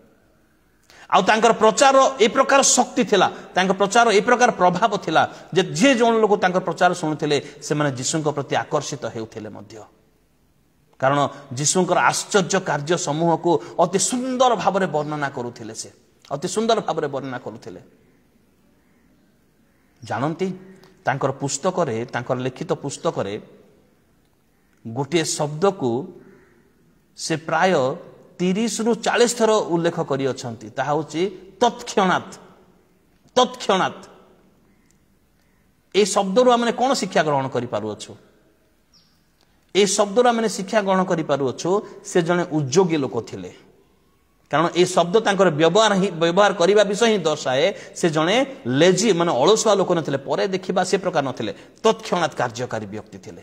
आउ तांकर प्रचार ए प्रकार शक्ति थिला तांकर प्रचार ए प्रकार प्रभाव थिला जे जे जोन लोक तांकर प्रचार सुनुथिले से माने जीशुंक प्रति आकर्षित हेउथिले मध्य। कारण जीशुंकर आश्चर्य कार्य समूह को अति सुंदर भाव रे वर्णना करुथिले। से अति सुंदर भाव रे वर्णना करुथिले। जानंती तांकर पुस्तक रे तांकर लिखित पुस्तक रे गोटे शब्द को से प्राय 30 रु 40 थर उल्लेख करी अछंती। ताहा होची तत्क्षणात। ए शब्द रु हमने कोन शिक्षा ग्रहण करि पारु अछु। ए शब्द रु हमने शिक्षा ग्रहण करि पारु अछु से जने उद्योगी लोक थिले। कारण ए शब्द तांकर व्यवहार करिबा विषय ही दर्शाए से जने लेजी माने अलसुआ लोक नथिले। परे देखिबा से प्रकार नथिले तत्क्षणात कार्यकारी व्यक्ति थिले।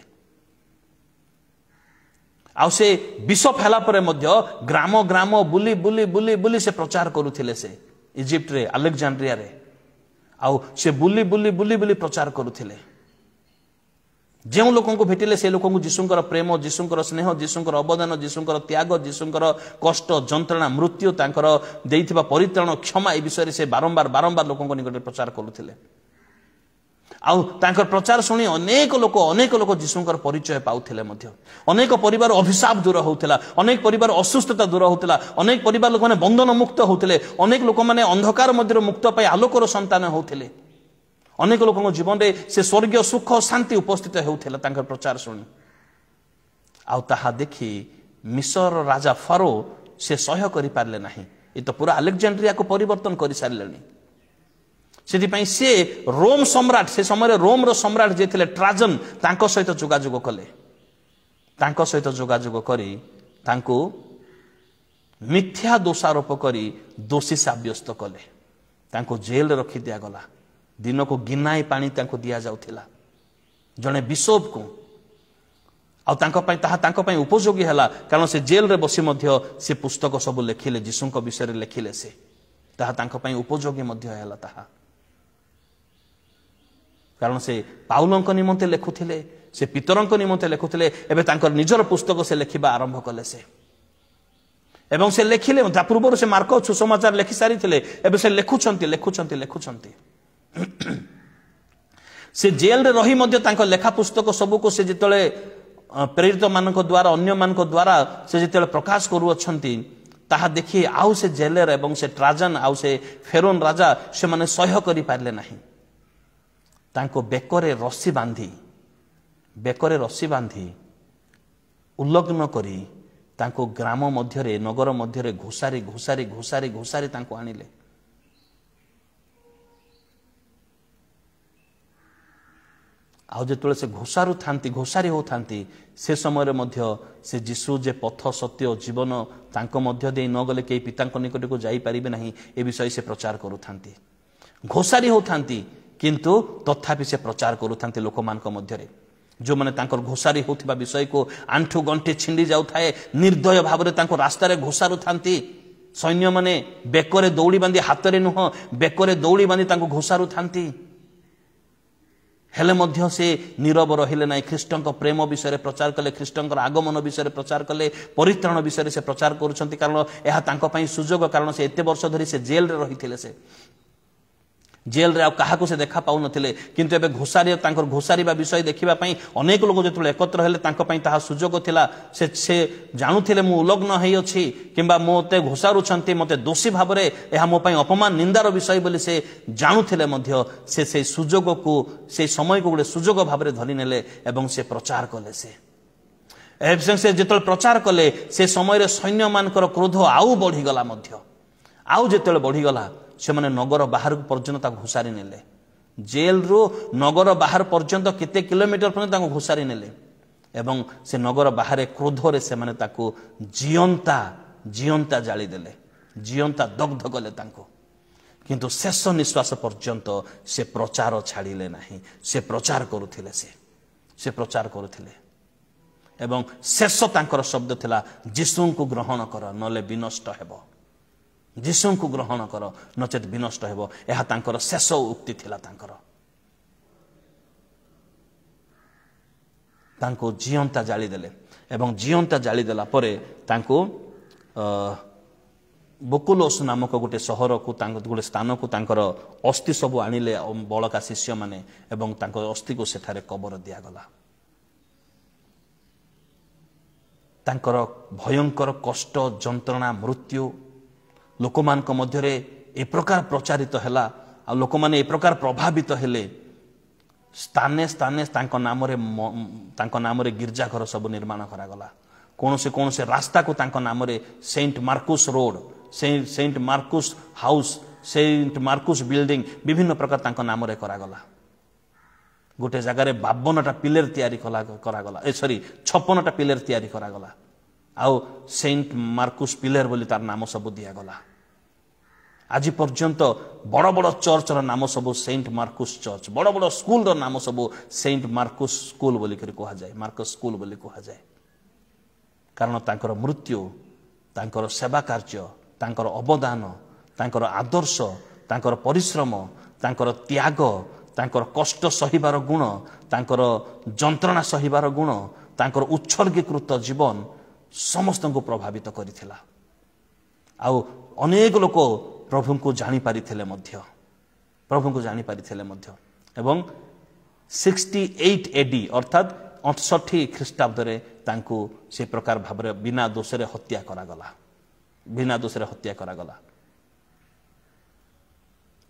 आउ से बिशप हैला परे मध्य ग्राम ग्राम बुली बुली बुली बुली से प्रचार करुथिले। से इजिप्ट रे अलेक्जेंड्रिया रे आउ से बुली बुली बुली बुली प्रचार करुथिले। जो लोकों को भेटिले से लोकों को जीशुंकर प्रेम जीशुंकर स्नेह जीशुंकर अवदान जीशुंकर त्याग जीशुंकर कष्ट जंत्रणा मृत्यु तांकर देइथिबा परित्राण क्षमा ए विषय से बारंबार लोकों को निकट प्रचार करुथिले। आउ तांकर प्रचार सुनी अनेक लोक जीशुंकर परिचय पाउथिले मध्य। अनेक परिवार अभिशाप दूर होउथिला। अनेक परिवार असुस्थता दूर होउथिला। अनेक परिवार लोक माने बंधन मुक्त होउथिले। अनेक लोक माने अंधकार मध्य मुक्त पाई आलोकर संतान होउथिले। अनेक लोक जीवन रे से स्वर्गीय सुख शांति उपस्थित होउथिला तांकर प्रचार सुनी। आउ ताहा देखि मिसर राजा फारो से सह्य करि पारले नाही। ए तो पूरा अलेक्जेंड्रिया को परिवर्तन करि सारलेनी। सेतिपई से रोम सम्राट से समय रोम रो सम्राट जे थिले ट्राजन तांको सहित जोगाजोग कले। तांको सहित जोगाजोग करी तांको मिथ्या दोषारोप करी दोषी साब्यस्त कले। तांको जेल रखी दिया गला। दिन को गिनाई पानी तांको दिया जाउथिला जने बिशप को। आ तांको पई उपयोगी हला कारण से जेल रे बसी मध्य से पुस्तक सब लेखिले जीशुंक विषय रे लेखिले। से ताहा तांको पई उपयोगी मध्य हला। ताहा कारण से पाउलंक निमंते लेखुथिले से पितरंक निमंते लेखुथिले। एबे तांकर निजर पुस्तक से लेखिबा आरंभ कले। से एवं से लेखिले ता पूर्व से मार्क सुसमाचार लेखि सारी थिले। एबे से लेखुछंती। से जेल रे रही मध्य तांको लेखा पुस्तक सबको से जितले प्रेरित मानक द्वारा अन्य मानक द्वारा से जितले प्रकाश करूछंती ताहा देखि आउ से जेलर एवं से ट्राजन आउ से फेरोन राजा से माने सह्य करि पारले नाही तांको बेकरे रस्सी बांधी उल्लग्न करी तांको ग्राम मध्यरे नगर मध्यरे घुसारी तांको आनिले आउ जेतले से घोषारी होथांती से समय मध्य से जीशु जे पथ सत्य जीवन तांको मध्य दे न गले के पितांको निकट को जाई परिबे नाही ए विषय से प्रचार करूथांती घोषारी होथांती किंतु तथापि से प्रचार करूथांती लोक मानक मध्यरे जो माने तांकर घोषारी होथिबा विषय को आंठू गंठे छिंडी जाउ थाए निर्दय भावरे तांको रास्ता रे घोषारु थांती सैन्य माने बेकरे दौड़ी बांधी हाथ रे नुह बेकरे दौड़ी बांधी तांको घोषारु थांती हेले मध्य से नीरव रहिले नाही ख्रीष्टंक प्रेम विषय प्रचार कले ख्रीष्टंकर आगमन विषय प्रचार कले परित्राण विषय से प्रचार करूछंती कारण एहा तांको पई सुजोग कारण से एते वर्ष धरी से जेल रे रहिथिले से जेल रे काहाको से देखा पाउ नथिले किंतु एबे घोषारी विषय देखिबा पई अनेक लोक जेतले एकत्र हेले तांको पई ताहा सुजोग थिला से जानुथिले मु उलग्न हेई अछि किंबा मोते घोषारुछंती मते दोषी भाबरे एहा मो पई अपमान निंदार विषय बोली से जानुथिले मध्य से सुजोग को से समय को गुडे सुजोग भाबरे धरि नेले एवं से प्रचार कले से जेतले प्रचार कले से समय रे सैन्य मानकर क्रोध आउ बढ़ी गला मध्य आउ जेतले बढ़ी गला से माने नगर बाहर पर्यंत घुसारी नेले जेल रो नगर बाहर पर्यंत केते किलोमीटर पर्यंत घुसारी नेले एवं से नगर बाहर क्रोध रे से माने ताको जियंता जाली देले जियंता दग्ध कले ताको किंतु शेष निश्वास पर्यंत से प्रचार छाड़िले नाही से प्रचार करूथिले से प्रचार करूथिले एवं शेष तांकर शब्द थिला जीशु को ग्रहण कर नले विनष्ट हेबो जीशु को ग्रहण कर नचेत विनष्ट हेबो एहा तांकर शेष उक्ति थिला तांको जियंता जाली देले एवं जियंता जाली देला परे तांको बुकुलोस नामक गोटे सहर को गोटे स्थान को तांकर अस्थि सब आनिले बळका शिष्य माने एवं तांकर अस्थि को सेठारे कबर दिया गला तांकर भयंकर कष्ट जंत्रणा मृत्यु लोकमान मध्यरे ए प्रकार प्रचारित हैला आ लोक माने ए प्रकार प्रभावित हेले स्थाने स्थाने तांको नाम रे गिरजाघर सब निर्माण करा गला कौन से रास्ता को तांको नाम रे Saint Marcus Road Saint Marcus House Saint Marcus Building विभिन्न प्रकार तांको नाम रे करा गला गोटे जगह रे 52टा पिलर तैयारी करा गला 56टा पिलर तैयारी करा गला आउ सेंट मार्कुस पिलर बोली तार नाम सब दिया गला आज पर्यंत बड़ बड़ चर्च रो नाम सब सेंट मार्कुस चर्च बड़ बड़ स्कूल रो नाम सब सेंट मार्कुस स्कूल बोली करी कहा जाए मार्कस स्कूल बोली कहा जाए कारण तांकर मृत्यु तांकर सेवा कार्य तांकर अवदान तांकर आदर्श तांकर परिश्रम तांकर त्याग तांकर कष्ट सहिबार गुण तांकर जंत्रणा सहिबार गुण तांकर उत्सर्गीकृत जीवन समस्त को प्रभावित करिथिला आउ अनेक लोक प्रभु को जानी पारिथिले मध्य एवं 68 एडी अर्थात 68 ख्रीष्टाब्द रे तांको से प्रकार भाबरे बिना दोष रे हत्या करा गला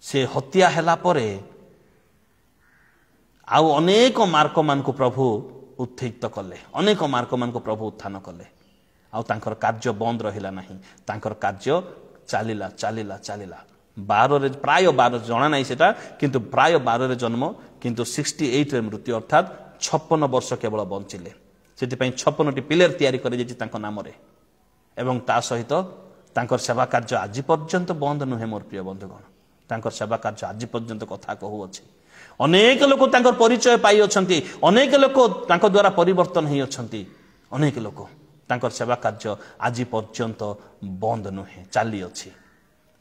से हत्या हैला परे आउ अनेक मार्क मान को प्रभु उत्थित कले अनेक मार्क मान को प्रभु उत्थान कले आउ तांकर कार्य बंद रहिला नाही तांकर कार्य चालिला 12 रे प्राय 12 जना नाही सेटा किंतु प्राय 12 रे जन्म किंतु 68 रे मृत्यु अर्थात 56 वर्ष केवल बंचिले सेति पई 56 टी पिलर तयारी करे जेति तांको नाम रे एवं ता सहित तांकर सेवा कार्य आज पर्यंत बंद नुहे मोर प्रिय बंधुगण तांकर सेवा कार्य आज पर्यंत कथा कहू अछि अनेक लोक तांकर परिचय पाई अछंती अनेक लोक तांको द्वारा परिवर्तन हेई अछंती अनेक लोक तांकर सेवा कार्य आज पर्यंत बंद नुहे चाली अछि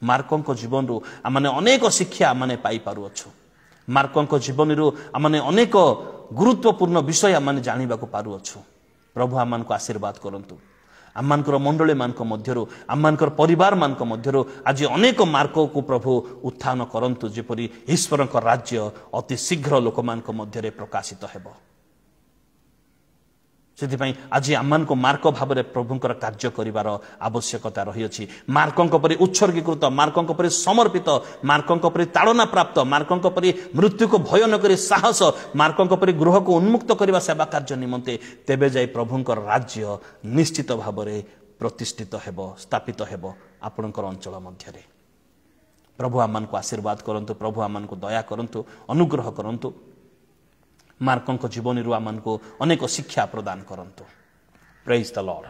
मार्कों जीवन रु आमने अनेक शिक्षा आमने पाई पारु अछु मार्कों जीवन रु आमने अनेक गुरुत्वपूर्ण विषय आमने जानिबा को पारु अछु प्रभु आमन को आशीर्वाद करंतु आममानकर मंडली मानक मध्यरु आममानकर परिवार मानक मध्यरु आज अनेक मार्ग को प्रभु उत्थान करंतु जेपरि ईश्वरक राज्य अति शीघ्र लोक मानक मध्यरे प्रकाशित हेबो सेथिपई आज आममानक मार्क भाव में प्रभुंकर कार्य करिवार आवश्यकता रही अछि मार्कंक परि उत्सर्गीकृत मार्कंक परि समर्पित मार्कंक परि ताड़ना प्राप्त मार्कंक परि मृत्यु को भय न करी साहस मार्कंक परि गृह को उन्मुक्त करबा सेवा कार्य निमंते तेबे जाई प्रभुंकर राज्य निश्चित भाव में प्रतिष्ठित हेबो स्थापित हेबो आपणकर अंचल मध्यरे प्रभु आममानक आशीर्वाद करंतु प्रभु आममानक दया करंतु अनुग्रह करंतु मार्कंक जीवन आमको अनेक शिक्षा प्रदान करंतु प्रेज द लॉर्ड।